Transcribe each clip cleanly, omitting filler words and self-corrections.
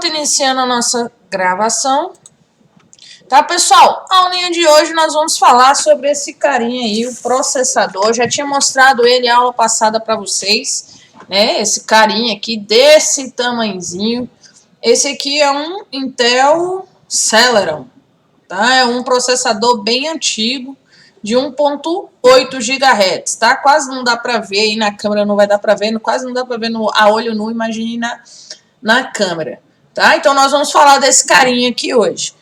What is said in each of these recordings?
Iniciando a nossa gravação. Tá, pessoal? A aulinha de hoje nós vamos falar sobre esse carinha aí, o processador. Eu já tinha mostrado ele a aula passada para vocês, né? Esse carinha aqui desse tamanhozinho. Esse aqui é um Intel Celeron, tá? É um processador bem antigo, de 1.8 GHz, tá? Quase não dá para ver aí na câmera, não vai dar para ver, quase não dá para ver a olho nu, imagine na câmera. Tá? Então, nós vamos falar desse carinha aqui hoje.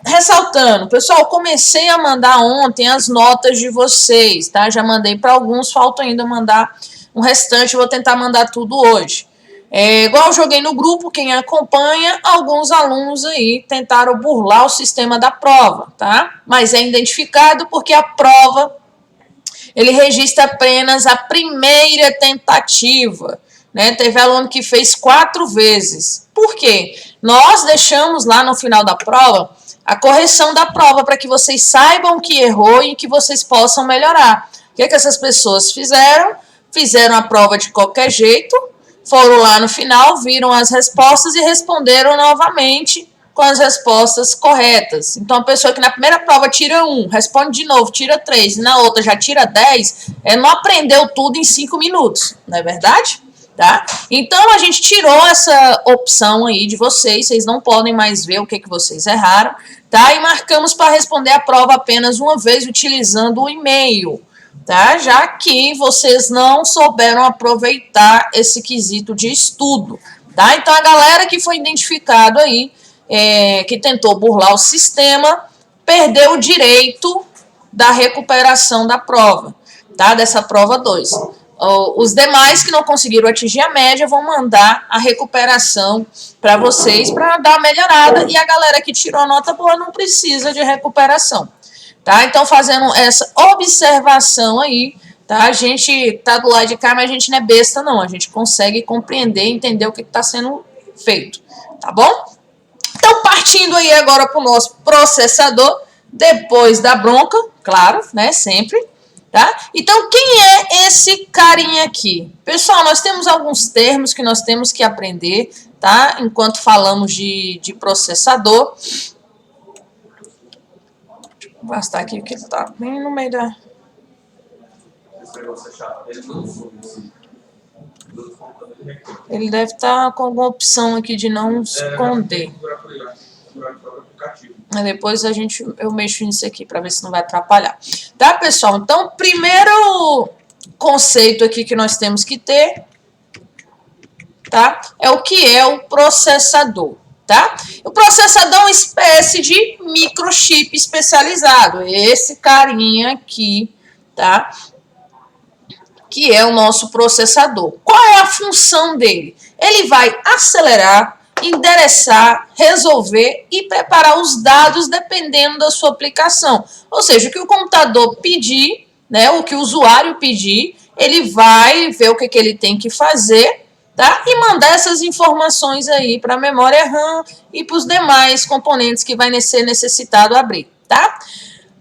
Ressaltando, pessoal, comecei a mandar ontem as notas de vocês, tá? Já mandei para alguns, falta ainda mandar um restante, vou tentar mandar tudo hoje. Igual eu joguei no grupo, quem acompanha, alguns alunos aí tentaram burlar o sistema da prova, tá? Mas é identificado porque a prova, ele registra apenas a primeira tentativa, né? Teve aluno que fez 4 vezes. Por quê? Nós deixamos lá no final da prova a correção da prova para que vocês saibam que errou e que vocês possam melhorar. O que essas pessoas fizeram? Fizeram a prova de qualquer jeito, foram lá no final, viram as respostas e responderam novamente com as respostas corretas. Então, a pessoa que na primeira prova tira 1, responde de novo, tira 3, e na outra já tira 10, não aprendeu tudo em 5 minutos, não é verdade? Tá? Então, a gente tirou essa opção aí de vocês não podem mais ver o que vocês erraram, tá? E marcamos para responder a prova apenas uma vez utilizando o e-mail, tá? Já que vocês não souberam aproveitar esse quesito de estudo, tá? Então, a galera que foi identificado aí, que tentou burlar o sistema, perdeu o direito da recuperação da prova, tá? Dessa prova 2. Os demais que não conseguiram atingir a média vão mandar a recuperação para vocês para dar uma melhorada. E a galera que tirou a nota boa não precisa de recuperação. Tá? Então, fazendo essa observação aí, tá? A gente tá do lado de cá, mas a gente não é besta, não. A gente consegue compreender e entender o que está sendo feito. Tá bom? Então, partindo aí agora para o nosso processador, depois da bronca, claro, né? Sempre. Tá? Então, quem é esse carinha aqui? Pessoal, nós temos alguns termos que nós temos que aprender, tá? Enquanto falamos de processador. Deixa eu bastar aqui, porque ele tá bem no meio da... Ele deve estar com alguma opção aqui de não esconder. Depois eu mexo nisso aqui para ver se não vai atrapalhar. Tá, pessoal? Então, primeiro conceito aqui que nós temos que ter, tá? É o que é o processador, tá? O processador é uma espécie de microchip especializado. Esse carinha aqui, tá? Que é o nosso processador. Qual é a função dele? Ele vai acelerar, endereçar, resolver e preparar os dados dependendo da sua aplicação. Ou seja, o que o computador pedir, né, o que o usuário pedir, ele vai ver o que ele tem que fazer, tá? E mandar essas informações aí para a memória RAM e para os demais componentes que vai ser necessitado abrir, tá?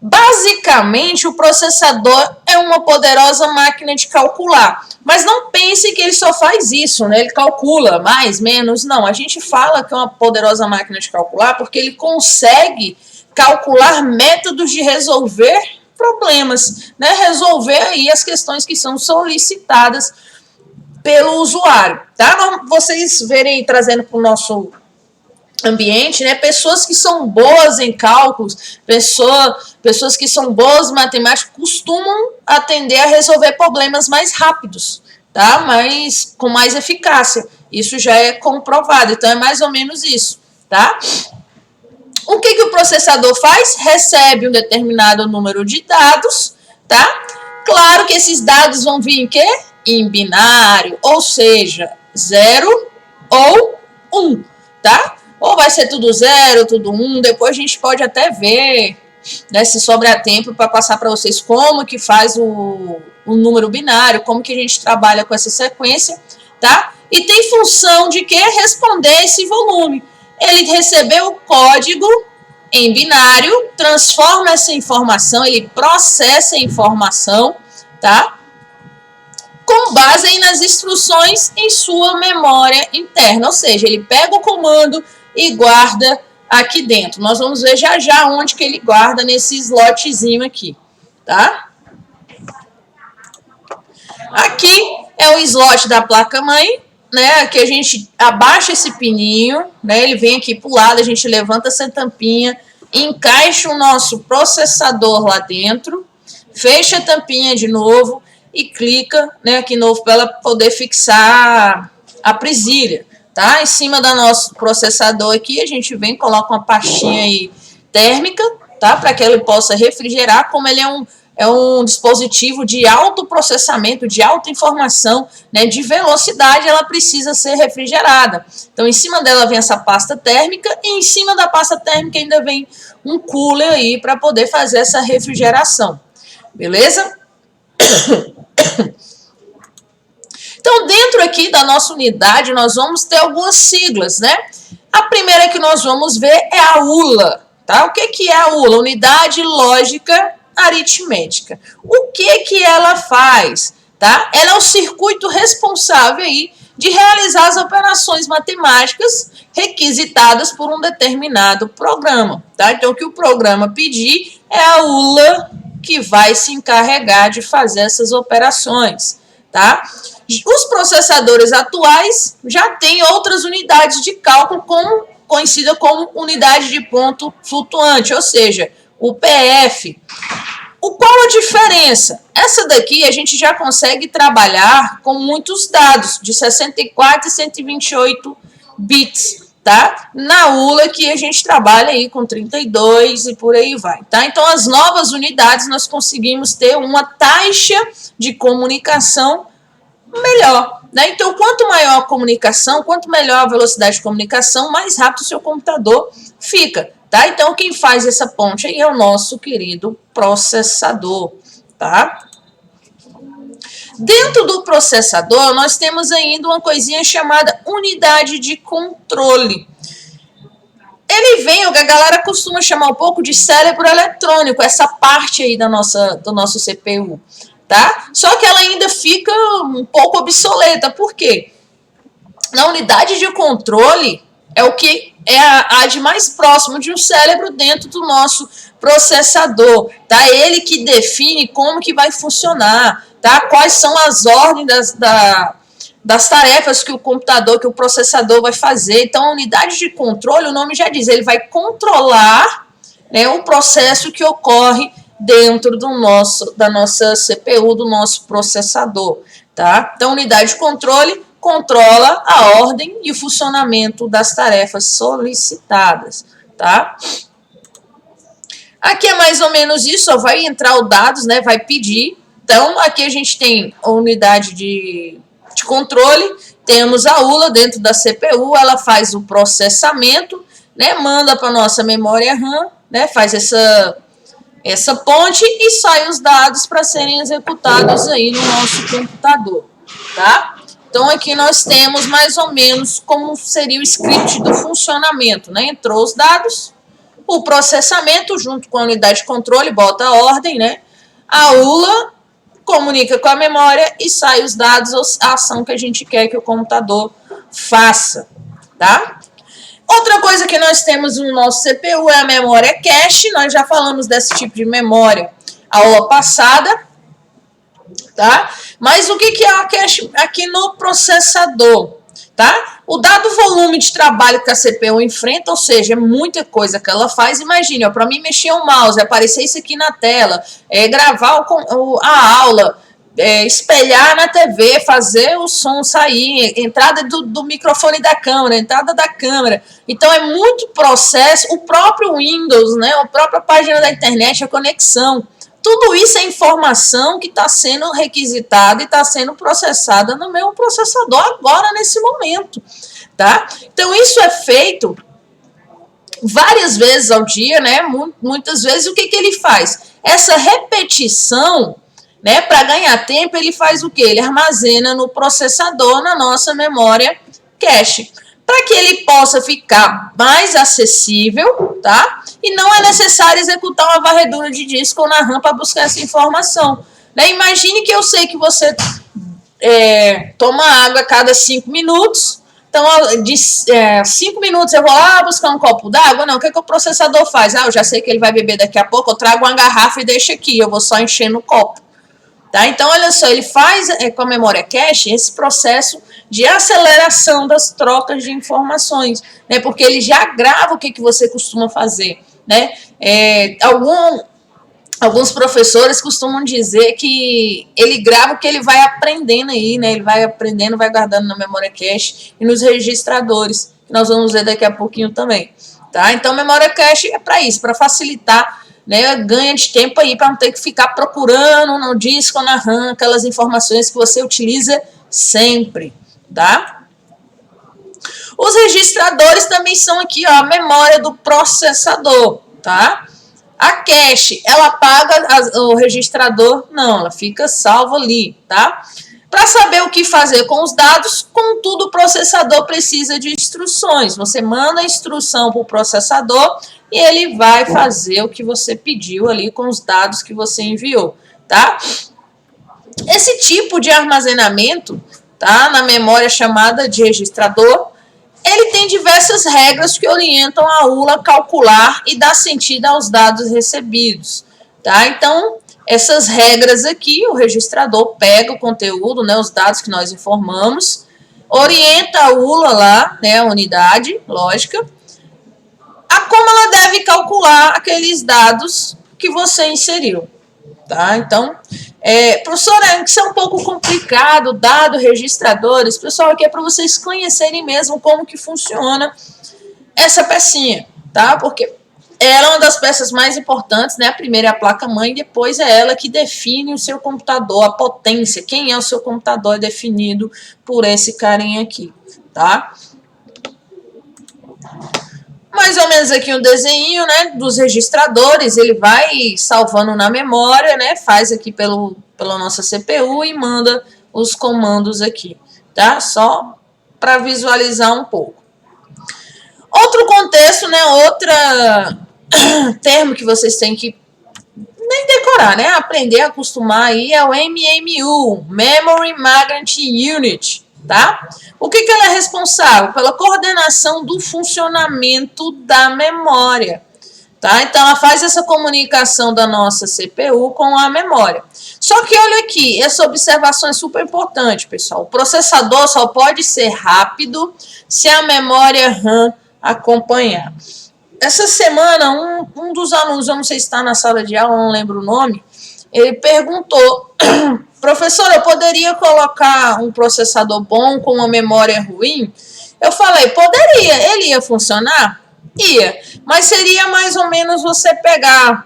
Basicamente, o processador é uma poderosa máquina de calcular. Mas não pense que ele só faz isso, né? Ele calcula mais, menos. Não, a gente fala que é uma poderosa máquina de calcular porque ele consegue calcular métodos de resolver problemas, né? Resolver aí as questões que são solicitadas pelo usuário, tá? Vocês verem trazendo para o nosso ambiente, né? Pessoas que são boas em cálculos, pessoas que são boas em matemática costumam atender a resolver problemas mais rápidos, tá? Mas com mais eficácia. Isso já é comprovado, então é mais ou menos isso, tá? O que o processador faz? Recebe um determinado número de dados, tá? Claro que esses dados vão vir em quê? Em binário, ou seja, 0 ou 1, tá? Ou vai ser tudo 0, tudo 1, depois a gente pode até ver, né, se sobrar tempo para passar para vocês como que faz o número binário, como que a gente trabalha com essa sequência, tá? E tem função de que? Responder esse volume. Ele recebeu o código em binário, transforma essa informação, ele processa a informação, tá? com base aí nas instruções em sua memória interna, ou seja, ele pega o comando e guarda aqui dentro. Nós vamos ver já já onde que ele guarda nesse slotzinho aqui, tá? Aqui é o slot da placa-mãe, né? Aqui a gente abaixa esse pininho, né? Ele vem aqui pro lado, a gente levanta essa tampinha, encaixa o nosso processador lá dentro, fecha a tampinha de novo e clica, né, aqui novo para ela poder fixar a presilha, tá? Em cima do nosso processador aqui, a gente vem, coloca uma pastinha aí térmica, tá? Para que ele possa refrigerar, como ele é um dispositivo de alto processamento, de alta informação, né, de velocidade, ela precisa ser refrigerada. Então, em cima dela vem essa pasta térmica e em cima da pasta térmica ainda vem um cooler aí para poder fazer essa refrigeração. Beleza? Então, dentro aqui da nossa unidade, nós vamos ter algumas siglas, né? A primeira que nós vamos ver é a ULA, tá? O que é a ULA? Unidade Lógica Aritmética. O que ela faz, tá? Ela é o circuito responsável aí de realizar as operações matemáticas requisitadas por um determinado programa, tá? Então, o que o programa pedir é a ULA que vai se encarregar de fazer essas operações, tá? Os processadores atuais já têm outras unidades de cálculo conhecida como unidade de ponto flutuante, ou seja, o PF. Qual a diferença? Essa daqui a gente já consegue trabalhar com muitos dados de 64 e 128 bits, tá? Na ULA que a gente trabalha aí com 32 e por aí vai, tá? Então, as novas unidades nós conseguimos ter uma taxa de comunicação melhor, né? Então, quanto maior a comunicação, quanto melhor a velocidade de comunicação, mais rápido o seu computador fica, tá? Então, quem faz essa ponte aí é o nosso querido processador, tá? Dentro do processador, nós temos ainda uma coisinha chamada unidade de controle. Ele vem, a galera costuma chamar um pouco de cérebro eletrônico, essa parte aí do nosso CPU, tá? Só que ela ainda fica um pouco obsoleta. Por quê? Na unidade de controle é o que é a de mais próximo de um cérebro dentro do nosso processador, tá? Ele que define como que vai funcionar, tá? Quais são as ordens das tarefas que o computador, que o processador vai fazer. Então, a unidade de controle, o nome já diz, ele vai controlar, né, o processo que ocorre dentro da nossa CPU, do nosso processador, tá? Então, a unidade de controle controla a ordem e o funcionamento das tarefas solicitadas, tá? Aqui é mais ou menos isso, ó, vai entrar os dados, né, vai pedir. Então, aqui a gente tem a unidade de controle, temos a ULA dentro da CPU, ela faz o processamento, né, manda para a nossa memória RAM, né, faz essa ponte e sai os dados para serem executados aí no nosso computador, tá? Então, aqui nós temos mais ou menos como seria o script do funcionamento, né? Entrou os dados, o processamento junto com a unidade de controle, bota a ordem, né? A ULA comunica com a memória e sai os dados, a ação que a gente quer que o computador faça, tá? Outra coisa que nós temos no nosso CPU é a memória cache. Nós já falamos desse tipo de memória a aula passada, tá? Mas o que é a cache aqui no processador, tá? O dado volume de trabalho que a CPU enfrenta, ou seja, é muita coisa que ela faz. Imagine, para mim mexer o mouse, aparecer isso aqui na tela, gravar a aula, espelhar na TV, fazer o som sair, entrada do microfone da câmera, entrada da câmera. Então, é muito processo, o próprio Windows, né, a própria página da internet, a conexão. Tudo isso é informação que está sendo requisitada e está sendo processada no meu processador agora, nesse momento, tá? Então, isso é feito várias vezes ao dia, né? Muitas vezes, o que ele faz? Essa repetição, né, para ganhar tempo, ele faz o quê? Ele armazena no processador, na nossa memória cache, para que ele possa ficar mais acessível, tá? E não é necessário executar uma varredura de disco ou na RAM para buscar essa informação, né? Imagine que eu sei que você toma água a cada 5 minutos. Então, de 5 minutos eu vou lá buscar um copo d'água. Não, o que o processador faz? Eu já sei que ele vai beber daqui a pouco, eu trago uma garrafa e deixo aqui, eu vou só encher no copo. Tá? Então, olha só, ele faz com a memória cache esse processo de aceleração das trocas de informações, né? Porque ele já grava o que você costuma fazer, né? Alguns professores costumam dizer que ele grava o que ele vai aprendendo aí, né? Ele vai aprendendo, vai guardando na memória cache e nos registradores, que nós vamos ver daqui a pouquinho também, tá? Então, memória cache é para isso, para facilitar, né, ganha de tempo aí, para não ter que ficar procurando no disco ou na RAM aquelas informações que você utiliza sempre, tá? Os registradores também são aqui, ó, a memória do processador, tá? A cache, ela apaga o registrador? Não, ela fica salva ali, tá? Para saber o que fazer com os dados, contudo, o processador precisa de instruções. Você manda a instrução para o processador e ele vai fazer o que você pediu ali com os dados que você enviou, tá? Esse tipo de armazenamento, tá, na memória chamada de registrador, ele tem diversas regras que orientam a ULA a calcular e dar sentido aos dados recebidos, tá? Então, essas regras aqui, o registrador pega o conteúdo, né, os dados que nós informamos, orienta a ULA lá, né, a unidade lógica, a como ela deve calcular aqueles dados que você inseriu, tá? Então, professora, isso é um pouco complicado, dado registradores, pessoal, aqui é para vocês conhecerem mesmo como que funciona essa pecinha, tá? Porque ela é uma das peças mais importantes, né? A primeira é a placa-mãe, depois é ela que define o seu computador, a potência, quem é o seu computador é definido por esse carinha aqui, tá? Mais ou menos aqui um desenho, né, dos registradores, ele vai salvando na memória, né, faz aqui pela nossa CPU e manda os comandos aqui, tá? Só para visualizar um pouco. Outro contexto, né, outra termo que vocês têm que nem decorar, né, aprender a acostumar aí é o MMU, Memory Magnetic Unit, tá? O que ela é responsável? Pela coordenação do funcionamento da memória, tá? Então, ela faz essa comunicação da nossa CPU com a memória. Só que, olha aqui, essa observação é super importante, pessoal. O processador só pode ser rápido se a memória RAM acompanhar. Essa semana, um dos alunos, eu não sei se está na sala de aula, não lembro o nome, ele perguntou, professor, eu poderia colocar um processador bom com uma memória ruim? Eu falei, poderia. Ele ia funcionar? Ia. Mas seria mais ou menos você pegar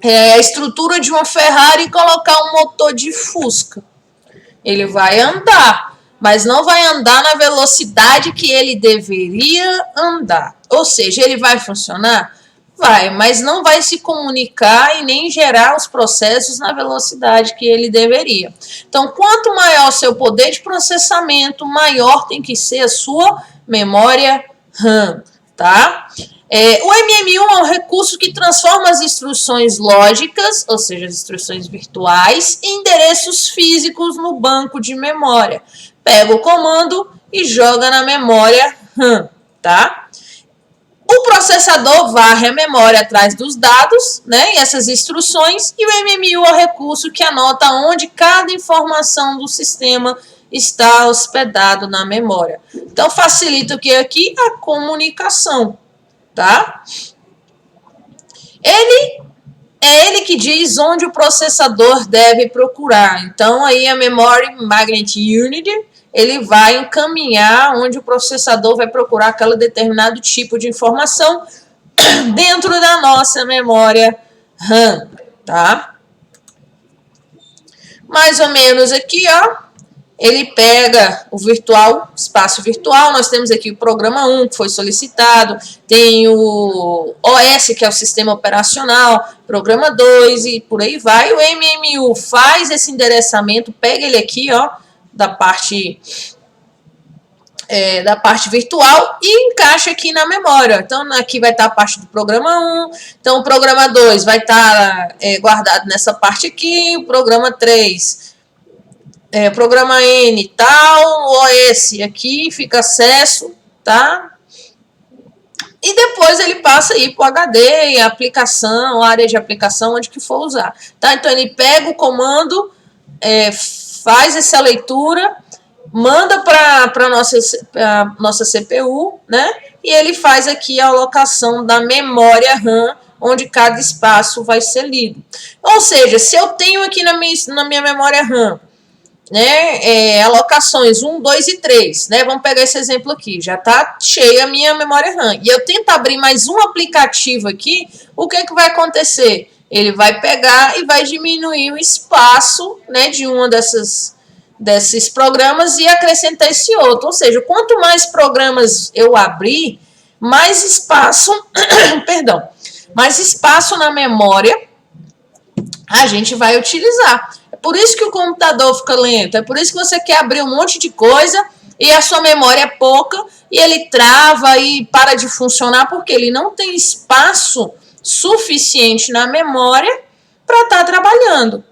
a estrutura de uma Ferrari e colocar um motor de Fusca. Ele vai andar, mas não vai andar na velocidade que ele deveria andar. Ou seja, ele vai funcionar? Vai, mas não vai se comunicar e nem gerar os processos na velocidade que ele deveria. Então, quanto maior o seu poder de processamento, maior tem que ser a sua memória RAM, tá? O MMU é um recurso que transforma as instruções lógicas, ou seja, as instruções virtuais, em endereços físicos no banco de memória. Pega o comando e joga na memória RAM, tá? O processador varre a memória atrás dos dados, né, e essas instruções, e o MMU é o recurso que anota onde cada informação do sistema está hospedado na memória. Então, facilita o que aqui? A comunicação, tá? É ele que diz onde o processador deve procurar. Então, aí a Memory Magnetic Unit, ele vai encaminhar onde o processador vai procurar aquele determinado tipo de informação dentro da nossa memória RAM, tá? Mais ou menos aqui, ó, ele pega o virtual, espaço virtual, nós temos aqui o programa 1, que foi solicitado, tem o OS, que é o sistema operacional, programa 2 e por aí vai. O MMU faz esse endereçamento, pega ele aqui, ó, da parte virtual e encaixa aqui na memória. Então, aqui vai estar a parte do programa 1, então o programa 2 vai estar guardado nessa parte aqui, o programa 3 programa N tal, ou esse aqui, fica acesso, tá? E depois ele passa aí para o HD, aplicação, área de aplicação, onde que for usar, tá? Então ele pega o comando, faz essa leitura, manda para a nossa CPU, né? E ele faz aqui a alocação da memória RAM, onde cada espaço vai ser lido. Ou seja, se eu tenho aqui na minha memória RAM, né, alocações 1, 2 e 3, né, vamos pegar esse exemplo aqui, já está cheia a minha memória RAM, e eu tento abrir mais um aplicativo aqui, o que vai acontecer? Ele vai pegar e vai diminuir o espaço, né, de uma desses programas e acrescentar esse outro, ou seja, quanto mais programas eu abrir, mais espaço, perdão, mais espaço na memória a gente vai utilizar. É por isso que o computador fica lento, é por isso que você quer abrir um monte de coisa e a sua memória é pouca e ele trava e para de funcionar porque ele não tem espaço suficiente na memória para estar trabalhando,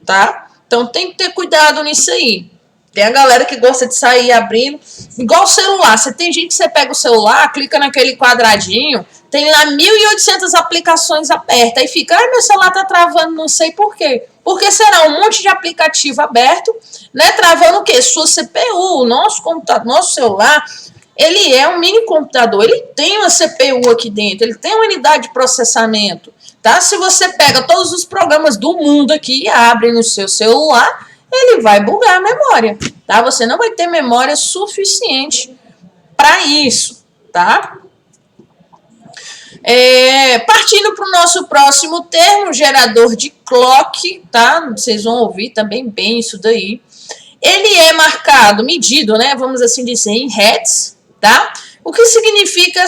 tá? Então tem que ter cuidado nisso aí. Tem a galera que gosta de sair abrindo, igual o celular. Você tem gente que você pega o celular, clica naquele quadradinho, tem lá 1.800 aplicações abertas e fica, meu celular tá travando, não sei por quê. Porque será um monte de aplicativo aberto, né, travando o quê? Sua CPU, o nosso computador, nosso celular, ele é um mini computador, ele tem uma CPU aqui dentro, ele tem uma unidade de processamento, tá? Se você pega todos os programas do mundo aqui e abre no seu celular, ele vai bugar a memória, tá? Você não vai ter memória suficiente para isso, tá? Partindo para o nosso próximo termo, gerador de clock, tá? Vocês vão ouvir também bem isso daí. Ele é marcado, medido, né? Vamos assim dizer, em hertz, tá? O que significa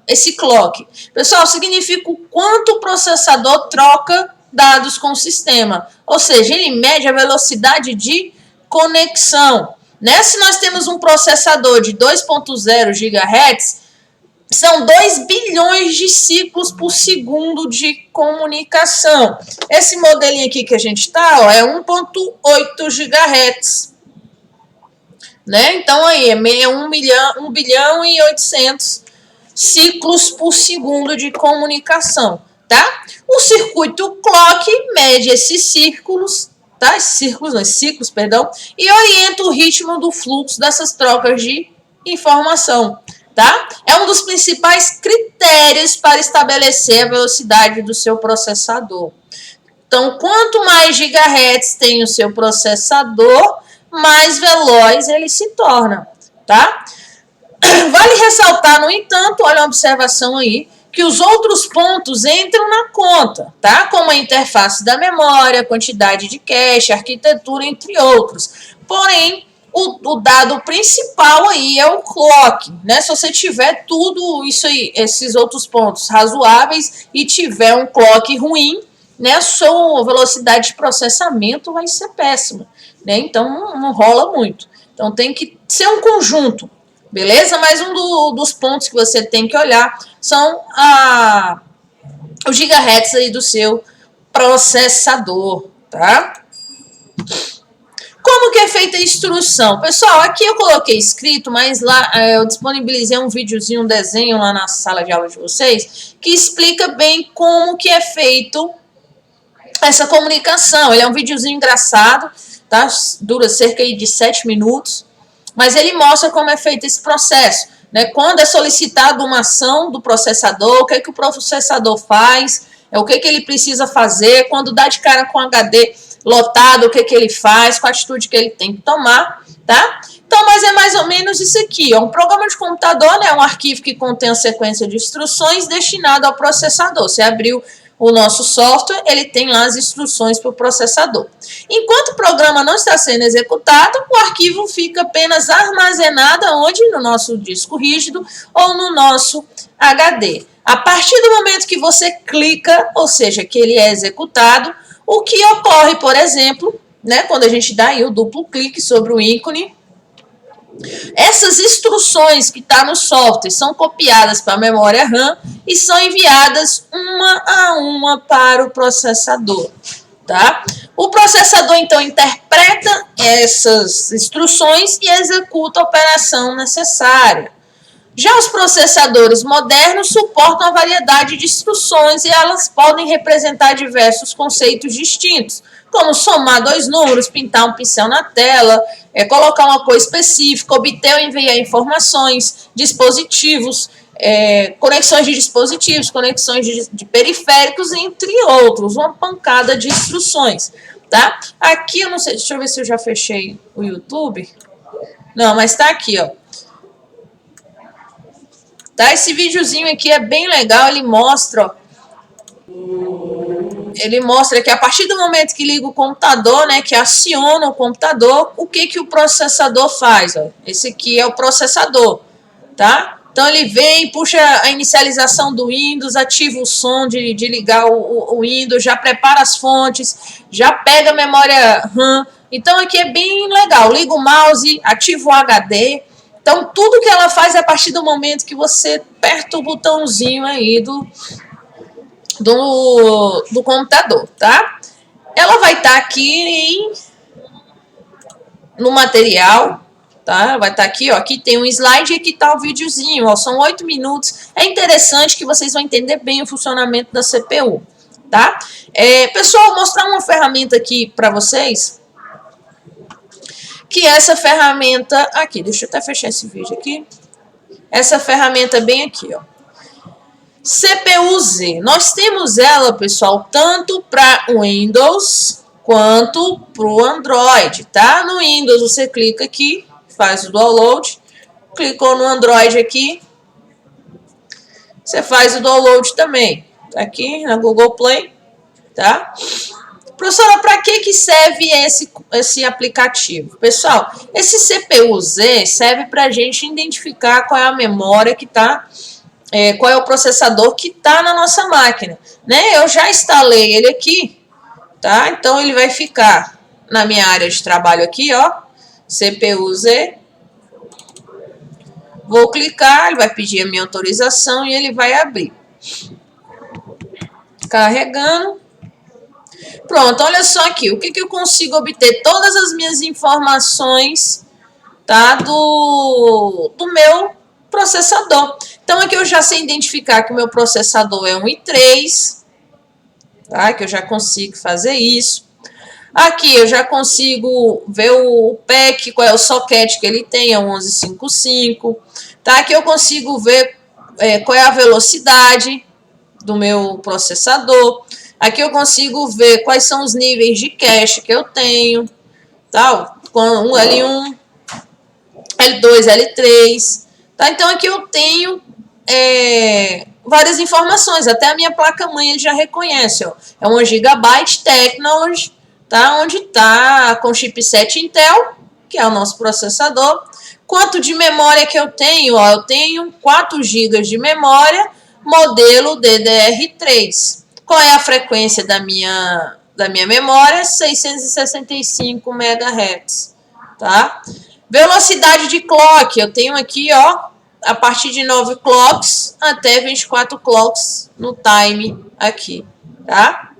esse clock? Pessoal, significa o quanto o processador troca dados com o sistema. Ou seja, ele mede a velocidade de conexão, né? Se nós temos um processador de 2.0 GHz, são 2 bilhões de ciclos por segundo de comunicação. Esse modelinho aqui que a gente está, é 1.8 GHz. Né? Então, aí, é 1 bilhão e 800 ciclos por segundo de comunicação. Tá? O circuito clock mede esses círculos, tá? Ciclos, perdão, e orienta o ritmo do fluxo dessas trocas de informação. Tá? É um dos principais critérios para estabelecer a velocidade do seu processador. Então, quanto mais gigahertz tem o seu processador, mais veloz ele se torna. Tá? Vale ressaltar, no entanto, olha a observação aí, que os outros pontos entram na conta, tá? Como a interface da memória, quantidade de cache, arquitetura, entre outros. Porém, o dado principal aí é o clock, né? Se você tiver tudo isso aí, esses outros pontos razoáveis e tiver um clock ruim, né? A sua velocidade de processamento vai ser péssima, né? Então não rola muito. Então tem que ser um conjunto, beleza? Mas dos pontos que você tem que olhar são os gigahertz aí do seu processador, tá? Como que é feita a instrução? Pessoal, aqui eu coloquei escrito, mas lá eu disponibilizei um videozinho, um desenho lá na sala de aula de vocês, que explica bem como que é feito essa comunicação. Ele é um videozinho engraçado, tá? Dura cerca de 7 minutos, mas ele mostra como é feito esse processo, né? Quando é solicitada uma ação do processador, o que o processador faz, o que ele precisa fazer, quando dá de cara com HD lotado, o que ele faz, qual a atitude que ele tem que tomar, tá? Então, mas é mais ou menos isso aqui, é um programa de computador, né? Um arquivo que contém a sequência de instruções destinado ao processador. Você abriu o nosso software, ele tem lá as instruções para o processador. Enquanto o programa não está sendo executado, o arquivo fica apenas armazenado onde? No nosso disco rígido ou no nosso HD. A partir do momento que você clica, ou seja, que ele é executado, o que ocorre, por exemplo, né, quando a gente dá aí o duplo clique sobre o ícone, essas instruções que estão no software são copiadas para a memória RAM e são enviadas uma a uma para o processador. tá? O processador, então, interpreta essas instruções e executa a operação necessária. Já os processadores modernos suportam a variedade de instruções e elas podem representar diversos conceitos distintos, como somar dois números, pintar um pincel na tela, colocar uma cor específica, obter ou enviar informações, dispositivos, conexões de dispositivos, conexões de periféricos, entre outros, uma pancada de instruções, tá? Aqui, eu não sei, deixa eu ver se eu já fechei o YouTube. Não, mas tá aqui, ó. Tá? Esse videozinho aqui é bem legal, ele mostra, ó, ele mostra que a partir do momento que liga o computador, né, que aciona o computador, o que o processador faz, ó. Esse aqui é o processador, tá? Então ele vem, puxa a inicialização do Windows, ativa o som de ligar o Windows, já prepara as fontes, já pega a memória RAM. Então aqui é bem legal, liga o mouse, ativa o HD. Então, tudo que ela faz é a partir do momento que você aperta o botãozinho aí do computador, tá? Ela vai estar aqui no material, tá? Vai estar aqui, ó. Aqui tem um slide e aqui tá o videozinho, ó. São 8 minutos. É interessante que vocês vão entender bem o funcionamento da CPU, tá? Pessoal, vou mostrar uma ferramenta aqui para vocês. Que essa ferramenta aqui, deixa eu até fechar esse vídeo aqui. Essa ferramenta bem aqui, ó. CPU-Z. Nós temos ela, pessoal, tanto para o Windows quanto para o Android, tá? No Windows você clica aqui, faz o download. Clicou no Android aqui, você faz o download também. Tá aqui na Google Play, tá? Professora, para que serve esse aplicativo? Pessoal, esse CPU-Z serve para a gente identificar qual é a memória que está, qual é o processador que está na nossa máquina, né? Eu já instalei ele aqui, tá? Então, ele vai ficar na minha área de trabalho aqui, ó, CPU-Z. Vou clicar, ele vai pedir a minha autorização e ele vai abrir. Carregando. Pronto, olha só aqui, o que eu consigo obter? Todas as minhas informações, tá, do meu processador. Então, aqui eu já sei identificar que o meu processador é um i3, tá, que eu já consigo fazer isso. Aqui eu já consigo ver o PEC, qual é o socket que ele tem, é um 1155, tá? Aqui eu consigo ver qual é a velocidade do meu processador. Aqui eu consigo ver quais são os níveis de cache que eu tenho, tá? Com L1, L2, L3, tá? Então aqui eu tenho várias informações, até a minha placa-mãe ele já reconhece, ó. É uma Gigabyte Technology, tá? Onde tá com chipset Intel, que é o nosso processador. Quanto de memória que eu tenho? Ó, eu tenho 4 GB de memória, modelo DDR3. Qual é a frequência da minha memória? 665 MHz, tá? Velocidade de clock, eu tenho aqui, ó, a partir de 9 clocks até 24 clocks no time aqui, tá?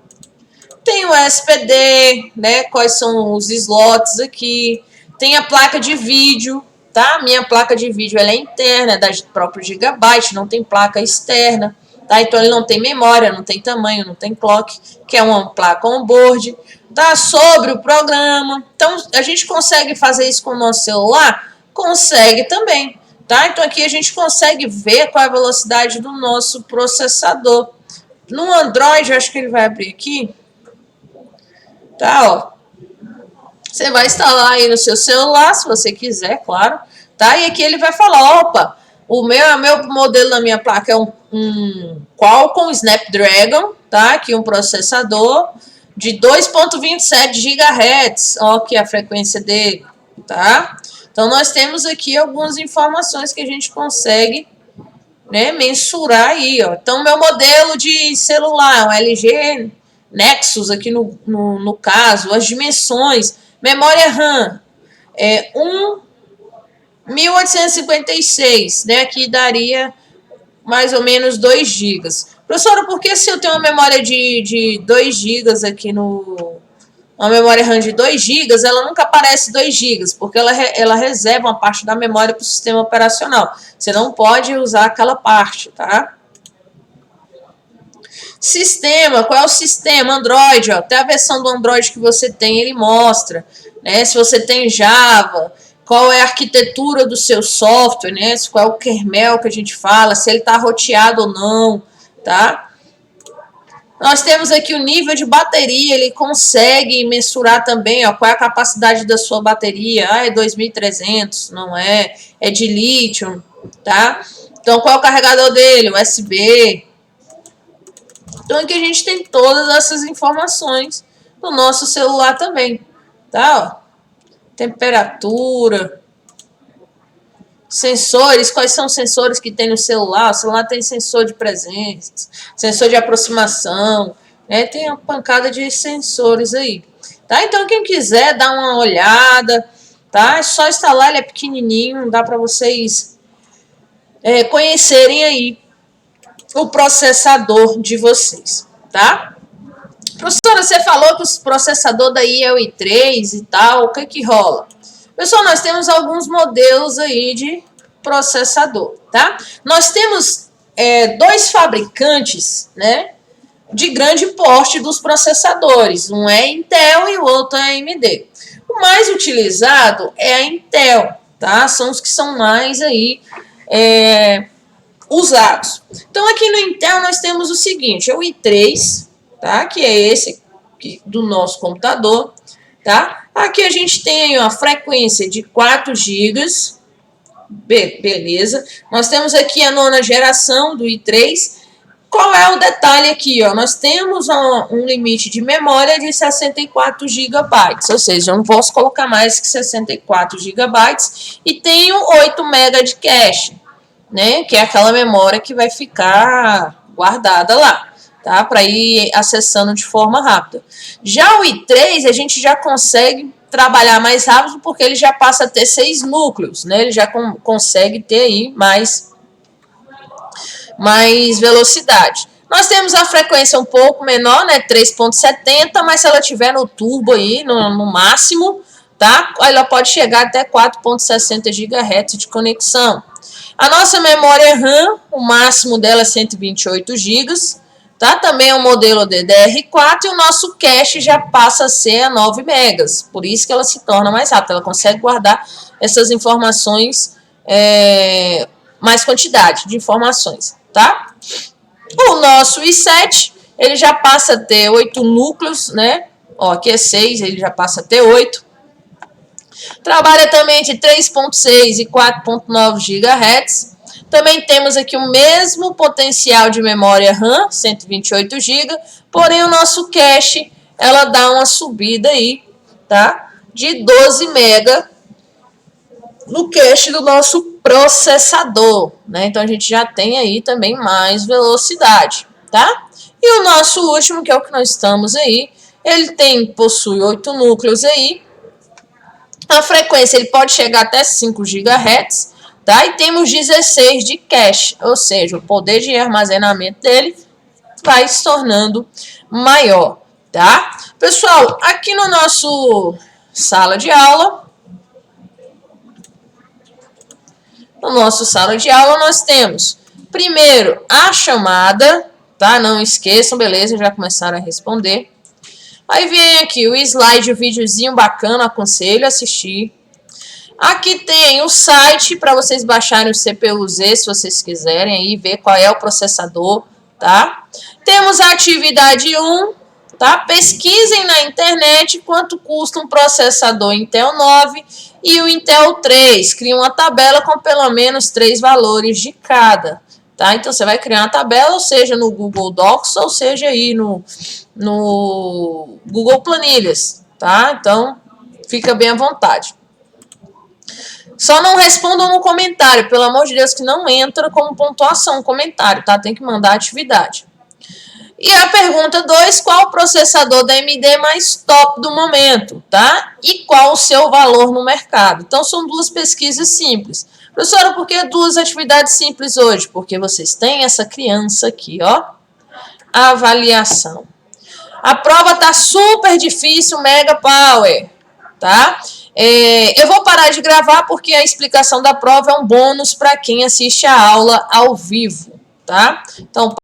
Tem o SPD, né? Quais são os slots aqui. Tem a placa de vídeo, tá? Minha placa de vídeo ela é interna, é da própria Gigabyte, não tem placa externa. Tá? Então, ele não tem memória, não tem tamanho, não tem clock, que é uma placa on-board. Tá? Sobre o programa. Então, a gente consegue fazer isso com o nosso celular? Consegue também. Tá? Então, aqui a gente consegue ver qual é a velocidade do nosso processador. No Android, eu acho que ele vai abrir aqui. Tá? Ó. Você vai instalar aí no seu celular, se você quiser, claro. Tá? E aqui ele vai falar, opa, o meu modelo da minha placa é um Qualcomm Snapdragon, tá? Aqui um processador de 2.27 GHz, ó, que é a frequência dele, tá? Então, nós temos aqui algumas informações que a gente consegue, né, mensurar aí, ó. Então, meu modelo de celular, um LG Nexus aqui no caso, as dimensões, memória RAM, 1856, né, que daria mais ou menos 2 GB. Professora, por que se eu tenho uma memória de 2 GB aqui no uma memória RAM de 2 GB, ela nunca aparece 2 GB, porque ela reserva uma parte da memória para o sistema operacional. Você não pode usar aquela parte, tá? Sistema, qual é o sistema? Android, ó, até a versão do Android que você tem, ele mostra, né? Se você tem Java, qual é a arquitetura do seu software, né? Qual é o kernel que a gente fala, se ele está roteado ou não, tá? Nós temos aqui o nível de bateria, ele consegue mensurar também, ó, qual é a capacidade da sua bateria. Ah, é 2.300, não é? É de lítio, tá? Então, qual é o carregador dele? USB. Então, aqui a gente tem todas essas informações no nosso celular também, tá? Ó, temperatura, sensores, quais são os sensores que tem no celular? O celular tem sensor de presença, sensor de aproximação, né? Tem uma pancada de sensores aí, tá? Então, quem quiser dar uma olhada, tá? É só instalar, ele é pequenininho, dá para vocês conhecerem aí o processador de vocês, tá? Professora, você falou que o processador daí é o i3 e tal, o que que rola? Pessoal, nós temos alguns modelos aí de processador, tá? Nós temos 2 fabricantes, né, de grande porte dos processadores. Um é Intel e o outro é AMD. O mais utilizado é a Intel, tá? São os que são mais aí usados. Então, aqui no Intel nós temos o seguinte, é o i3, tá? Que é esse aqui do nosso computador, tá? Aqui a gente tem uma frequência de 4 GB, beleza. Nós temos aqui a 9ª geração do i3. Qual é o detalhe aqui, ó? Nós temos um limite de memória de 64 GB, ou seja, eu não posso colocar mais que 64 GB e tenho 8 MB de cache, né? Que é aquela memória que vai ficar guardada lá, tá? Para ir acessando de forma rápida. Já o i3 a gente já consegue trabalhar mais rápido porque ele já passa a ter 6 núcleos, né? Ele já consegue ter aí mais velocidade. Nós temos a frequência um pouco menor, né? 3.70, mas se ela tiver no turbo aí, no máximo, tá? Ela pode chegar até 4.60 GHz de conexão. A nossa memória RAM, o máximo dela é 128 GB, tá? Também é um modelo DDR4 e o nosso cache já passa a ser a 9 MB. Por isso que ela se torna mais rápida. Ela consegue guardar essas informações, mais quantidade de informações, tá? O nosso i7, ele já passa a ter 8 núcleos, né? Ó, aqui é 6, ele já passa a ter 8. Trabalha também de 3.6 e 4.9 GHz. Também temos aqui o mesmo potencial de memória RAM, 128 GB, porém o nosso cache, ela dá uma subida aí, tá? De 12 MB no cache do nosso processador, né? Então a gente já tem aí também mais velocidade, tá? E o nosso último, que é o que nós estamos aí, ele possui 8 núcleos aí. A frequência ele pode chegar até 5 GHz, tá? E temos 16 de cache, ou seja, o poder de armazenamento dele vai se tornando maior, tá? Pessoal, aqui no nosso sala de aula, nós temos primeiro a chamada, tá? Não esqueçam, beleza? Já começaram a responder. Aí vem aqui o slide, o videozinho bacana, aconselho a assistir. Aqui tem o site para vocês baixarem o CPU-Z, se vocês quiserem aí ver qual é o processador, tá? Temos a atividade 1, tá? Pesquisem na internet quanto custa um processador Intel 9 e o Intel 3. Cria uma tabela com pelo menos 3 valores de cada, tá? Então você vai criar uma tabela, ou seja, no Google Docs, ou seja aí no Google Planilhas, tá? Então fica bem à vontade. Só não respondam no comentário, pelo amor de Deus, que não entra como pontuação o comentário, tá? Tem que mandar a atividade. E a pergunta 2, qual o processador da AMD mais top do momento, tá? E qual o seu valor no mercado? Então, são 2 pesquisas simples. Professora, por que 2 atividades simples hoje? Porque vocês têm essa criança aqui, ó, avaliação. A prova tá super difícil, Mega Power, tá? Eu vou parar de gravar porque a explicação da prova é um bônus para quem assiste a aula ao vivo, tá? Então,